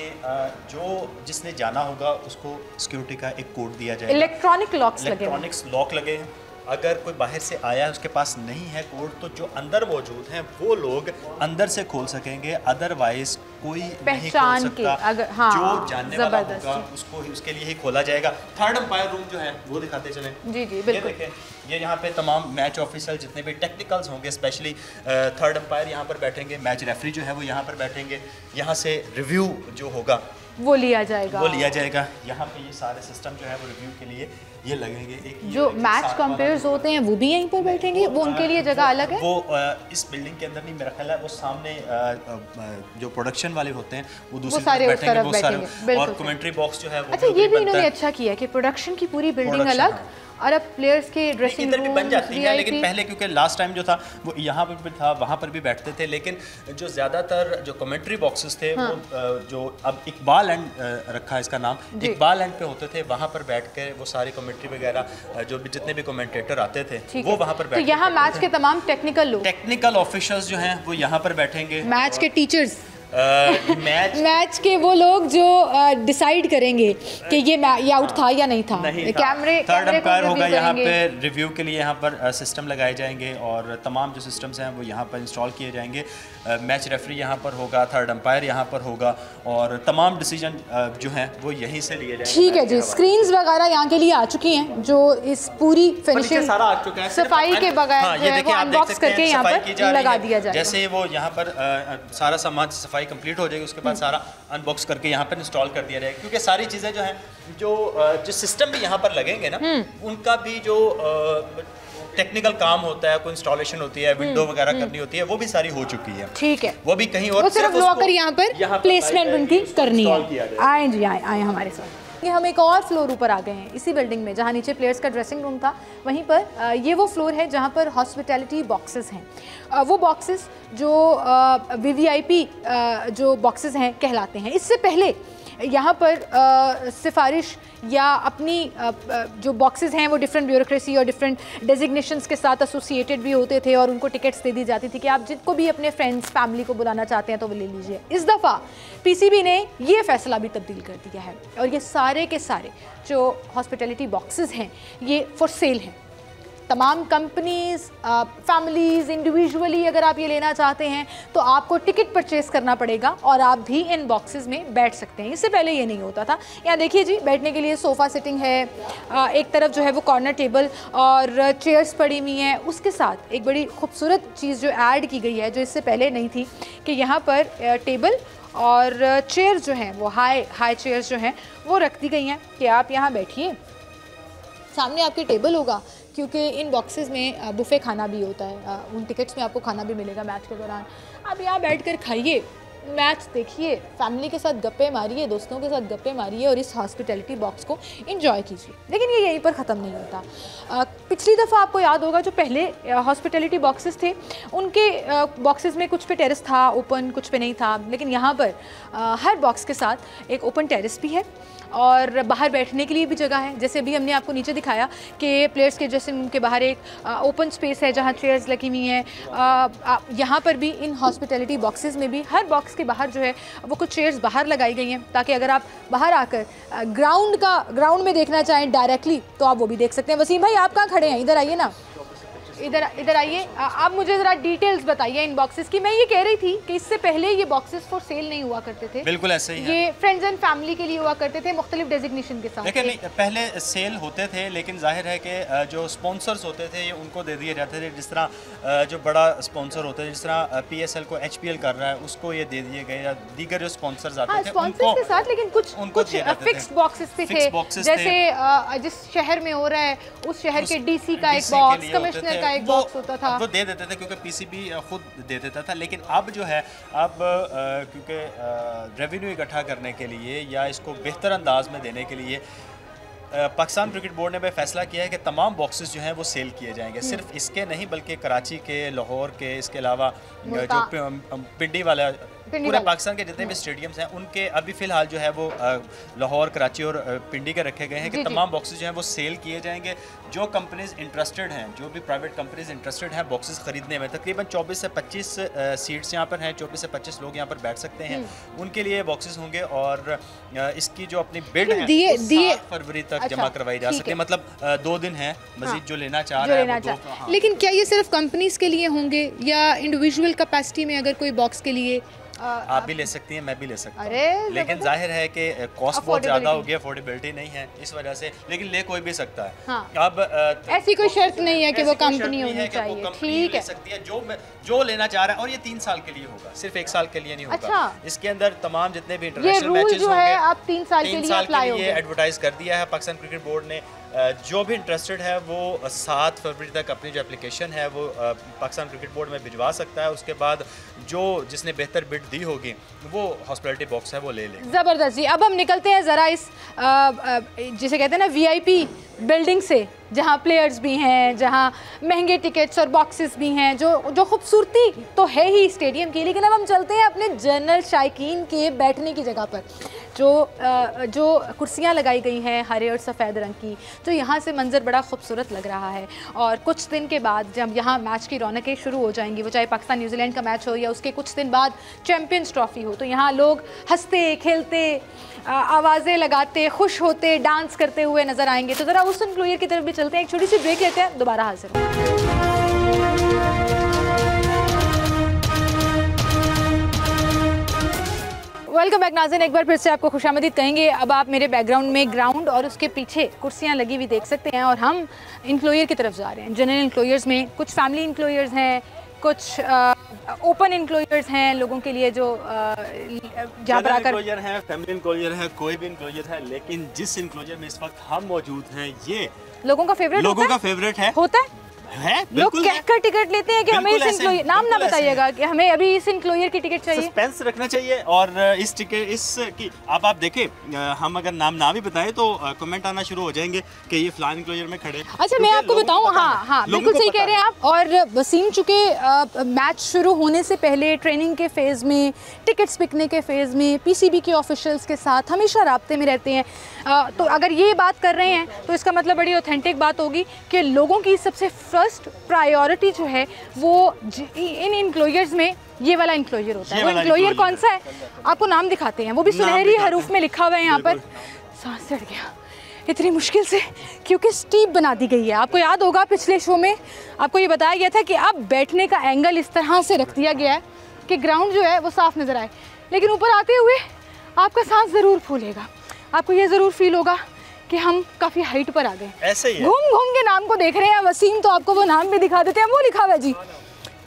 जो जिसने जाना होगा उसको सिक्योरिटी का एक कोड दिया जाएगा। इलेक्ट्रॉनिक लॉक लगे हैं। अगर कोई बाहर से आया है उसके पास नहीं है कोड, तो जो अंदर मौजूद हैं वो लोग अंदर से खोल सकेंगे, अदरवाइज कोई नहीं खोल सकता। जो जानने वाला होगा उसको उसके लिए ही खोला जाएगा। थर्ड अंपायर रूम जो है वो दिखाते चलें। जी जी बिल्कुल। ये देखें, ये यहाँ पे तमाम मैच ऑफिसर जितने भी टेक्निकल्स होंगे, स्पेशली थर्ड अंपायर यहाँ पर बैठेंगे, मैच रेफरी जो है वो यहाँ पर बैठेंगे। यहाँ से रिव्यू जो होगा वो लिया जाएगा। यहाँ पे ये सारे सिस्टम जो है वो रिव्यू के लिए ये लगेंगे। एक जो मैच कंपेयर्स होते हैं वो भी यहीं पर बैठेंगे, वो उनके लिए जगह अलग है। वो इस बिल्डिंग के अंदर नहीं, मेरा ख्याल है वो सामने जो प्रोडक्शन वाले होते हैं वो दूसरी तरफ बैठेंगे। और कमेंट्री बॉक्स जो है वो, अच्छा ये भी इन्होंने अच्छा किया कि प्रोडक्शन की पूरी बिल्डिंग अलग और अब प्लेयर्स के ड्रेसिंग रूम भी बन जाती है। लेकिन पहले क्योंकि लास्ट टाइम जो था वो यहाँ पर भी था, वहाँ पर भी बैठते थे, लेकिन जो ज़्यादातर जो कमेंट्री बॉक्सेस थे वो जो अब इकबाल एंड रखा है इसका नाम, इकबाल एंड पे होते थे, वहाँ पर बैठ के वो सारी कमेंट्री वगैरह जो भी जितने भी कमेंटेटर आते थे वो वहाँ पर बैठते। यहाँ मैच के तमाम टेक्निकल ऑफिशियल्स जो हैं वो यहाँ पर बैठेंगे। मैच के टीचर्स, मैच के वो लोग जो डिसाइड करेंगे कि ये आउट था या नहीं था। कैमरे थर्ड अंपायर होगा यहाँ पे रिव्यू के लिए। यहाँ पर सिस्टम लगाए जाएंगे और तमाम जो सिस्टम्स हैं वो यहाँ पर इंस्टॉल किए जाएंगे। मैच रेफरी यहाँ पर होगा, थर्ड अंपायर यहाँ पर होगा और तमाम डिसीजन जो हैं वो यहीं से लिए जाएंगे। ठीक है जी, स्क्रीन्स वगैरह यहाँ के लिए आ चुकी हैं जो इस पूरी फिनिशिंग सारा आ चुका है, सफाई के बगैर वो अनबॉक्स करके यहाँ पर लगा दिया जाएगा। जैसे वो यहाँ पर सारा सामान सफाई कंप्लीट हो जाएगी उसके बाद सारा अनबॉक्स करके यहाँ पर इंस्टॉल कर दिया जाएगा। क्योंकि सारी चीज़ें जो हैं जो सिस्टम भी यहाँ पर लगेंगे ना, उनका भी जो टेक्निकल काम होता है, कोई इंस्टॉलेशन होती है, विंडो वगैरह करनी होती है, वो भी सारी हो चुकी है। ठीक है, वो भी कहीं और सिर्फ लॉकर यहाँ पर प्लेसमेंट उनकी करनी है। आए जी, आए हमारे साथ। ये हम एक और फ्लोर ऊपर आ गए हैं इसी बिल्डिंग में, जहाँ नीचे प्लेयर्स का ड्रेसिंग रूम था, वहीं पर ये वो फ्लोर है जहाँ पर हॉस्पिटैलिटी बॉक्सेस हैं। वो बॉक्सेस जो VVIP जो बॉक्सेस हैं कहलाते हैं। इससे पहले यहाँ पर सिफारिश या अपनी जो बॉक्सेस हैं वो डिफरेंट ब्यूरोक्रेसी और डिफरेंट डेजिग्नेशंस के साथ एसोसिएटेड भी होते थे और उनको टिकट्स दे दी जाती थी कि आप जिनको भी अपने फ्रेंड्स फैमिली को बुलाना चाहते हैं तो वो ले लीजिए। इस दफ़ा PCB ने ये फ़ैसला भी तब्दील कर दिया है और ये सारे के सारे जो हॉस्पिटैलिटी बॉक्सेस हैं ये फॉर सेल हैं। तमाम कंपनीज़, फैमिलीज़, इंडिविजुअली अगर आप ये लेना चाहते हैं तो आपको टिकट परचेज़ करना पड़ेगा और आप भी इन बॉक्सेस में बैठ सकते हैं। इससे पहले ये नहीं होता था। यहाँ देखिए जी, बैठने के लिए सोफ़ा सिटिंग है, एक तरफ जो है वो कॉर्नर टेबल और चेयर्स पड़ी हुई हैं। उसके साथ एक बड़ी खूबसूरत चीज़ जो ऐड की गई है, जो इससे पहले नहीं थी, कि यहाँ पर टेबल और चेयर जो हैं वो हाई चेयर्स जो हैं वो रख दी गई हैं कि आप यहाँ बैठिए, सामने आपके टेबल होगा, क्योंकि इन बॉक्सेस में बुफ़े खाना भी होता है। उन टिकट्स में आपको खाना भी मिलेगा मैच के दौरान। आप यहाँ बैठकर खाइए, मैच देखिए, फैमिली के साथ गप्पे मारिए, दोस्तों के साथ गप्पे मारिए और इस हॉस्पिटैलिटी बॉक्स को एंजॉय कीजिए। लेकिन ये यहीं पर ख़त्म नहीं होता। पिछली दफ़ा आपको याद होगा जो पहले हॉस्पिटैलिटी बॉक्सेस थे, उनके बॉक्सेस में कुछ पे टेरेस था ओपन, कुछ पे नहीं था। लेकिन यहाँ पर हर बॉक्स के साथ एक ओपन टेरेस भी है और बाहर बैठने के लिए भी जगह है। जैसे अभी हमने आपको नीचे दिखाया कि प्लेयर्स के ड्रेसिंग रूम के बाहर एक ओपन स्पेस है जहाँ चेयर्स लगी हुई हैं। यहाँ पर भी इन हॉस्पिटैलिटी बॉक्सेस में भी हर बॉक्स के बाहर जो है वो कुछ चेयर्स बाहर लगाई गई हैं, ताकि अगर आप बाहर आकर ग्राउंड में देखना चाहें डायरेक्टली तो आप वो भी देख सकते हैं। वसीम भाई, आप कहाँ खड़े हैं? इधर आइए ना, इधर आइए। आप मुझे ज़रा डिटेल्स बताइए इन बॉक्सेस की। मैं ये कह रही थी कि इससे पहले ये बॉक्सेस फॉर सेल नहीं हुआ करते थे। बिल्कुल ऐसे ही है। ये फ्रेंड्स एंड फैमिली के लिए हुआ करते थे मुख्तलिफ डेजिग्नेशन के साथ। लेकिन पहले सेल होते थे, लेकिन जाहिर है कि जो स्पॉन्सर्स होते थे ये उनको दे दिए जाते थे। जिस तरह जो बड़ा स्पॉन्सर होता है, जिस तरह PSL को HPL कर रहा है, उसको ये दे दिए गए, या दीगर जो स्पॉन्सर्स आते थे उनको के साथ। लेकिन कुछ फिक्स्ड बॉक्सेस भी थे, जैसे जिस शहर में हो रहा है उस शहर के DC का एक बॉक्स, कमिश्नर का एक बॉक्स होता था, वो दे देते थे क्योंकि PCB खुद दे देता था। लेकिन अब जो है, अब क्योंकि रेवेन्यू इकट्ठा करने के लिए या इसको बेहतर अंदाज में देने के लिए पाकिस्तान क्रिकेट बोर्ड ने फैसला किया है कि तमाम बॉक्सेस जो हैं वो सेल किए जाएंगे। सिर्फ इसके नहीं बल्कि कराची के, लाहौर के, इसके अलावा जो पिंडी वाला, पूरे पाकिस्तान के जितने भी स्टेडियम्स हैं उनके अभी फ़िलहाल जो है वो लाहौर, कराची और पिंडी के रखे गए हैं कि तमाम बॉक्सेस जो हैं वो सेल किए जाएंगे। जो कंपनीज़ इंटरेस्टेड हैं, जो भी प्राइवेट कंपनीज़ इंटरेस्टेड हैं बॉक्सेस ख़रीदने में, तकरीबन 24 से 25 सीट्स यहाँ पर हैं, 24 से 25 लोग यहाँ पर बैठ सकते हैं, उनके लिए बॉक्सेस होंगे। और इसकी जो अपनी बिड है 7 फरवरी तक जमा करवाई जा सके। मतलब 2 दिन है मजीद जो लेना चाह रहा है। लेकिन क्या ये सिर्फ कंपनीज के लिए होंगे या इंडिविजुअल कैपेसिटी में अगर कोई बॉक्स के लिए आप भी ले सकती हैं, मैं भी ले सकता हूँ। लेकिन जाहिर है कि कॉस्ट बहुत ज़्यादा होगी, अफोर्डेबिलिटी नहीं है इस वजह से। लेकिन ले कोई भी सकता है। हाँ। अब ऐसी कोई शर्त नहीं है कि वो कंपनी होनी चाहिए। ठीक है, सकती है जो लेना चाह रहा है। और ये 3 साल के लिए होगा, सिर्फ 1 साल के लिए नहीं होगा। अच्छा। इसके अंदर तमाम जितने भी इंटरनेशनल मैचेस होंगे, आप 3 साल के लिए एडवर्टाइज कर दिया है पाकिस्तान क्रिकेट बोर्ड ने। जो भी इंटरेस्टेड है वो 7 फरवरी तक अपनी जो एप्लीकेशन है वो पाकिस्तान क्रिकेट बोर्ड में भिजवा सकता है। उसके बाद जिसने बेहतर बिड दी होगी वो हॉस्पिटैलिटी बॉक्स है वो ले लेगा। ज़बरदस्त जी। अब हम निकलते हैं ज़रा इस जिसे कहते हैं ना VIP बिल्डिंग से, जहाँ प्लेयर्स भी हैं, जहाँ महंगे टिकट्स और बॉक्सेस भी हैं, जो खूबसूरती तो है ही स्टेडियम की। लेकिन अब हम चलते हैं अपने जनरल शायकीन के बैठने की जगह पर, जो कुर्सियाँ लगाई गई हैं हरे और सफ़ेद रंग की, तो यहाँ से मंज़र बड़ा खूबसूरत लग रहा है। और कुछ दिन के बाद जब यहाँ मैच की रौनकें शुरू हो जाएंगी, वो चाहे पाकिस्तान न्यूजीलैंड का मैच हो या उसके कुछ दिन बाद चैम्पियंस ट्रॉफी हो, तो यहाँ लोग हंसते खेलते, आवाज़ें लगाते, खुश होते, डांस करते हुए नज़र आएंगे। तो ज़रा उस इंक्लूजर की तरफ भी चलते हैं, एक छोटी सी ब्रेक लेते हैं, दोबारा हाजिर होंगे। वेलकम बैक नाज़रीन, एक बार फिर से आपको खुशामदीद कहेंगे। अब आप मेरे बैकग्राउंड में ग्राउंड और उसके पीछे कुर्सियां लगी हुई देख सकते हैं और हम इंक्लोजर की तरफ जा रहे हैं। जनरल इंक्लोजर्स में कुछ फैमिली इंक्लोजर्स हैं, कुछ ओपन इंक्लोजर्स हैं लोगों के लिए जो जहाँ पर आकर इंक्लोजर है, फैमिली इंक्लोजर है, कोई भी इंक्लोजर है। लेकिन जिस इंक्लोजर में इस वक्त हम मौजूद हैं ये लोगों का फेवरेट है, होता है। है, लोग कहकर टिकट लेते हैं कि हमें इस इंक्लोजर, नाम ना बताइएगा कि हमें अभी इस इंक्लोजर की टिकट चाहिए। सस्पेंस रखना चाहिए और इस टिकट की अब आप देखें, हम अगर नाम ना भी बताएं तो कमेंट आना शुरू हो जाएंगे कि ये फलान इंक्लोजर में खड़े। अच्छा मैं आपको बताऊं, हाँ बिल्कुल सही कह रहे हैं आप। और वसीम, चूँकि मैच शुरू होने से पहले ट्रेनिंग के फेज़ में, टिकट्स बिकने के फेज़ में पीसीबी के ऑफिशियल्स के साथ हमेशा राब्ते में रहते हैं, तो अगर ये बात कर रहे हैं तो इसका मतलब बड़ी ऑथेंटिक बात होगी कि लोगों की सबसे फर्स्ट प्रायोरिटी जो है वो इन इंक्लोजर्स में ये वाला इंक्लोजर होता है। वो इंक्लोजर कौन सा है आपको नाम दिखाते हैं, वो भी सुनहरी हरूफ में लिखा हुआ है यहाँ पर। सांस चढ़ गया इतनी मुश्किल से, क्योंकि स्टीप बना दी गई है। आपको याद होगा पिछले शो में आपको ये बताया गया था कि अब बैठने का एंगल इस तरह से रख दिया गया है कि ग्राउंड जो है वो साफ नज़र आए, लेकिन ऊपर आते हुए आपका सांस ज़रूर फूलेगा। आपको ये ज़रूर फील होगा कि हम काफ़ी हाइट पर आ गए। ऐसे ही घूम घूम के नाम को देख रहे हैं वसीम, तो आपको वो नाम भी दिखा देते हैं। वो लिखा हुआ है जी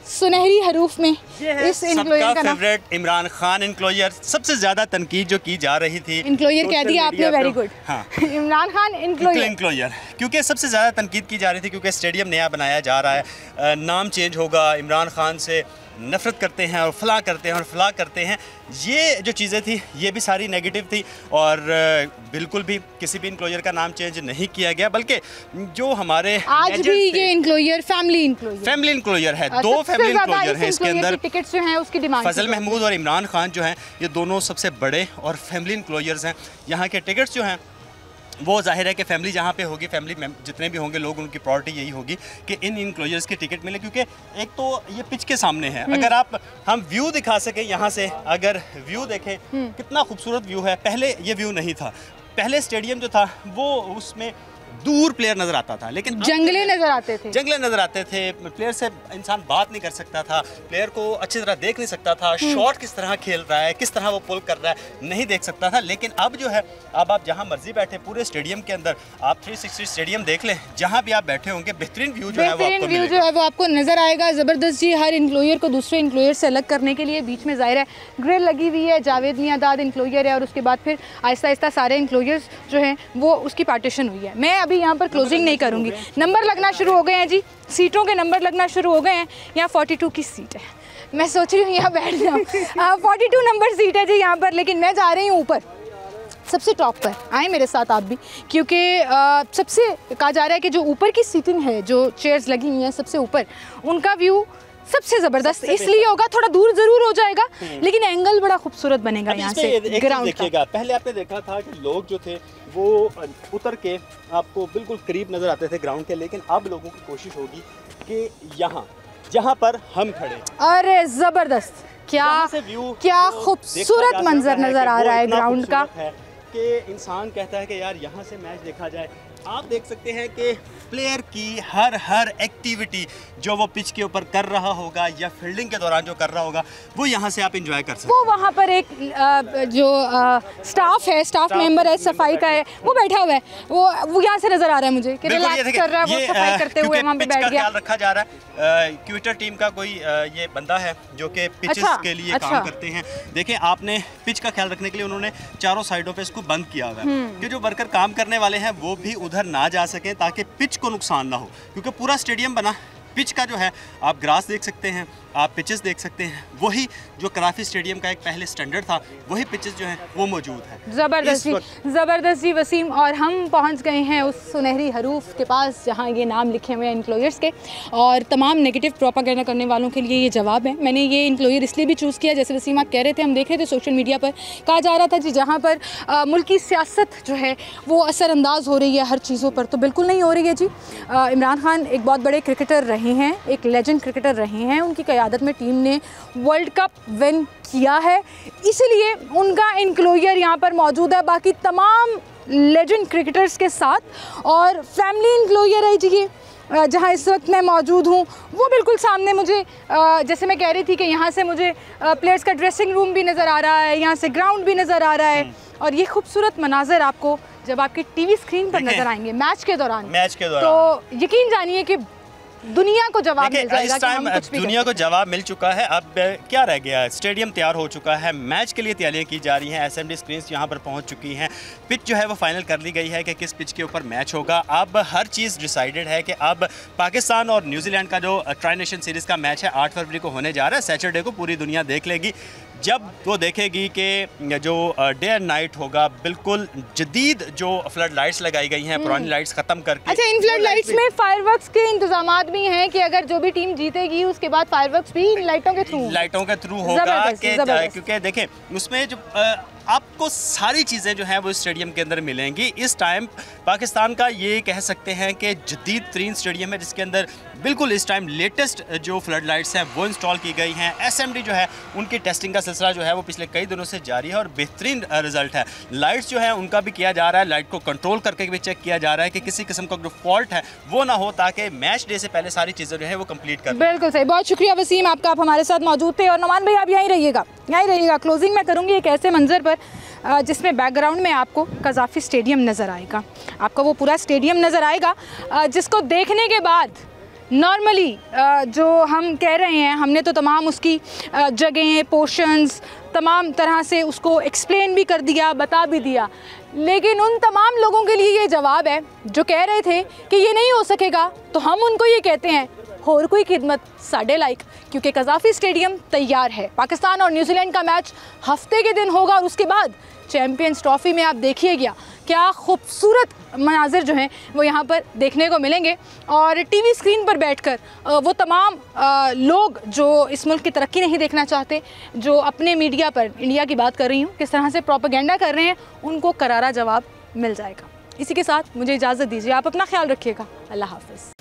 सुनहरी हरूफ में इस इंक्लोजर का नाम। Favourite Imran Khan enclosure. सबसे ज्यादा तनकीद जो की जा रही थी, इंक्लोजर कह दिया आपने, वेरी गुड। हाँ इमरान खान इंक्लोजर, क्योंकि सबसे ज़्यादा तनकीद की जा रही थी क्योंकि स्टेडियम नया बनाया जा रहा है, नाम चेंज होगा, इमरान खान से नफ़रत करते हैं और फला करते हैं और फला करते हैं। ये जो चीज़ें थी ये भी सारी नेगेटिव थी और बिल्कुल भी किसी भी इंक्लोजर का नाम चेंज नहीं किया गया, बल्कि जो हमारे आज भी ये इंक्लोजर फैमिली इंक्लोजर है। दो फैमिली इंक्लोजर हैं इसके अंदर। टिकट्स जो हैं उसकी डिमांड, फजल महमूद और इमरान खान जो हैं ये दोनों सबसे बड़े और फैमिली इंक्लोजर्स हैं। यहाँ के टिकट्स जो हैं वो जाहिर है कि फैमिली जहाँ पे होगी, फैमिली जितने भी होंगे लोग, उनकी प्रायोरिटी यही होगी कि इन इंक्लोजर्स की टिकट मिले, क्योंकि एक तो ये पिच के सामने है। अगर हम व्यू दिखा सकें यहाँ से, अगर व्यू देखें कितना खूबसूरत व्यू है। पहले ये व्यू नहीं था, पहले स्टेडियम जो था वो उसमें दूर प्लेयर नजर आता था, लेकिन जंगले नजर आते थे, प्लेयर से इंसान बात नहीं कर सकता था, प्लेयर को अच्छी तरह देख नहीं सकता था, शॉट किस तरह खेल रहा है, किस तरह वो पुल कर रहा है नहीं देख सकता था। लेकिन अब जो है, अब आप जहां मर्जी बैठे पूरे स्टेडियम के अंदर, आप 360 स्टेडियम देख लें, जहां भी आप बैठे होंगे बेहतरीन व्यू जो है वो आपको नजर आएगा। जबरदस्त जी, हर इंक्लोजर को दूसरे इंक्लोजर से अलग करने के लिए बीच में जाहिर है ग्रिल लगी हुई है। जावेद मियादाद इंक्लोजर है और उसके बाद फिर आहिस्ता आहिस्ता सारे इंक्लोजर्स जो हैं वो उसकी पार्टीशन हुई है। मैं अभी यहाँ पर क्लोजिंग नहीं करूँगी। नंबर लगना शुरू हो गए हैं जी, सीटों के नंबर लगना शुरू हो गए हैं। यहाँ 42 की सीट है, मैं सोच रही हूँ यहाँ बैठ जाऊँ। 42 नंबर सीट है जी यहाँ पर, लेकिन मैं जा रही हूँ ऊपर सबसे टॉप पर। आए मेरे साथ आप भी, क्योंकि सबसे कहा जा रहा है कि जो ऊपर की सीटिंग है, जो चेयर्स लगी हुई हैं सबसे ऊपर, उनका व्यू सबसे ज़बरदस्त इसलिए होगा, थोड़ा दूर ज़रूर हो जाएगा लेकिन एंगल बड़ा खूबसूरत बनेगा यहाँ से ग्राउंड का। पहले आपने देखा था कि लोग जो थे वो उतर के आपको बिल्कुल करीब नज़र आते थे ग्राउंड के, लेकिन अब लोगों की कोशिश होगी कि यहाँ जहाँ पर हम खड़े, अरे ज़बरदस्त, क्या खूबसूरत मंजर नज़र आ रहा है ग्राउंड का कि इंसान कहता है कि यार यहाँ से मैच देखा जाए। आप देख सकते हैं कि प्लेयर की हर एक्टिविटी जो वो पिच के ऊपर कर रहा होगा या फील्डिंग के दौरान जो कर रहा होगा वो यहाँ से आप एंजॉय कर सकते हैं। वो वहाँ पर एक जो स्टाफ मेंबर है, सफाई का है, वो बैठा हुआ है, वो यहाँ से नज़र आ रहा है मुझे कि रिलैक्स कर रहा है, वो सफाई करते हुए वहाँ पे बैठ गया। ख्याल रखा जा रहा है। क्विटर टीम का कोई ये बंदा है जो कि पिचेस के लिए काम करते हैं। देखें, आपने पिच का ख्याल रखने के लिए उन्होंने चारों साइडों पे इसको बंद किया हुआ है कि जो वर्कर काम करने वाले हैं वो भी उधर ना जा सके ताकि पिच को नुकसान ना हो, क्योंकि पूरा स्टेडियम बना पिच का जो है, आप ग्रास देख सकते हैं, आप पिचेस देख सकते हैं, वही जो कराफी स्टेडियम का एक पहले स्टैंडर्ड था वही पिचेस जो हैं वो मौजूद है। ज़बरदस्त जी वसीम, और हम पहुंच गए हैं उस सुनहरी हरूफ के पास जहां ये नाम लिखे हुए हैं इंक्लोजर्स के, और तमाम नेगेटिव प्रोपागेंडा करने वालों के लिए ये जवाब है। मैंने ये इंक्लोजर इसलिए भी चूज़ किया, जैसे वसीम आप कह रहे थे, हम देख रहे थे सोशल मीडिया पर कहा जा रहा था जी जहाँ पर मुल्की सियासत जो है वो असरअंदाज हो रही है हर चीज़ों पर, तो बिल्कुल नहीं हो रही है जी। इमरान खान एक बहुत बड़े क्रिकेटर रहे हैं, एक लेजेंड क्रिकेटर रहे हैं, उनकी क़यादत में टीम ने वर्ल्ड कप विन किया है, इसलिए उनका इंक्लोजर यहाँ पर मौजूद है बाकी तमाम लेजेंड क्रिकेटर्स के साथ। और फैमिली इंक्लोजर है जी ये, जहाँ इस वक्त मैं मौजूद हूँ वो बिल्कुल सामने मुझे, जैसे मैं कह रही थी कि यहाँ से मुझे प्लेयर्स का ड्रेसिंग रूम भी नज़र आ रहा है, यहाँ से ग्राउंड भी नज़र आ रहा है, और ये खूबसूरत मनाज़र आपको जब आपकी टीवी स्क्रीन पर नज़र आएंगे मैच के दौरान, तो यकीन जानिए कि दुनिया को जवाब मिल जाएगा इस टाइम दुनिया को जवाब मिल चुका है। अब क्या रह गया है? स्टेडियम तैयार हो चुका है, मैच के लिए तैयारियां की जा रही हैं, एसएमडी स्क्रीन्स यहां पर पहुंच चुकी हैं, पिच जो है वो फाइनल कर ली गई है कि किस पिच के ऊपर मैच होगा। अब हर चीज़ डिसाइडेड है कि अब पाकिस्तान और न्यूजीलैंड का जो ट्राई नेशन सीरीज़ का मैच है 8 फरवरी को होने जा रहा है। सैटरडे को पूरी दुनिया देख लेगी, जब वो देखेगी कि जो डे एंड नाइट होगा, बिल्कुल जदीद जो फ्लड लाइट्स लगाई गई हैं, पुरानी लाइट्स ख़त्म करके। अच्छा, इन फ्लड लाइट्स में फायरवर्क्स के इंतजामात भी हैं कि अगर जो भी टीम जीतेगी उसके बाद फायरवर्क्स भी लाइटों के थ्रू होगा क्योंकि देखें उसमें जो आपको सारी चीज़ें जो हैं वो स्टेडियम के अंदर मिलेंगी। इस टाइम पाकिस्तान का ये कह सकते हैं कि जदीद तरीन स्टेडियम है, जिसके अंदर बिल्कुल इस टाइम लेटेस्ट जो फ्लड लाइट्स हैं वो इंस्टॉल की गई हैं। एसएमडी जो है उनकी टेस्टिंग का सिलसिला जो है वो पिछले कई दिनों से जारी है और बेहतरीन रिजल्ट है। लाइट्स जो है उनका भी किया जा रहा है, लाइट को कंट्रोल करके भी चेक किया जा रहा है कि किसी किस्म का जो फॉल्ट है वो ना हो, ताकि मैच डे से पहले सारी चीज़ें जो है वो कंप्लीट कर। बिल्कुल सही, बहुत शुक्रिया वसीम आपका, आप हमारे साथ मौजूद थे। और नुमान भाई आप यहीं रहिएगा। क्लोजिंग में करूँगी एक ऐसे मंजर पर जिसमें बैकग्राउंड में आपको कज़ाफ़ी स्टेडियम नज़र आएगा, आपको वो पूरा स्टेडियम नज़र आएगा, जिसको देखने के बाद नॉर्मली जो हम कह रहे हैं, हमने तो तमाम उसकी जगहें, पोर्शंस, तमाम तरह से उसको एक्सप्लेन भी कर दिया, बता भी दिया, लेकिन उन तमाम लोगों के लिए ये जवाब है जो कह रहे थे कि ये नहीं हो सकेगा, तो हम उनको ये कहते हैं और कोई खिदमत साढ़े लाइक, क्योंकि कज़ाफ़ी स्टेडियम तैयार है। पाकिस्तान और न्यूजीलैंड का मैच हफ्ते के दिन होगा और उसके बाद चैम्पियंस ट्रॉफ़ी में आप देखिएगा क्या खूबसूरत मनाजिर जो हैं वो यहाँ पर देखने को मिलेंगे। और टीवी स्क्रीन पर बैठकर वो तमाम लोग जो इस मुल्क की तरक्की नहीं देखना चाहते, जो अपने मीडिया पर, इंडिया की बात कर रही हूँ, किस तरह से प्रोपेगेंडा कर रहे हैं, उनको करारा जवाब मिल जाएगा। इसी के साथ मुझे इजाज़त दीजिए, आप अपना ख्याल रखिएगा। अल्लाह हाफ़िज़।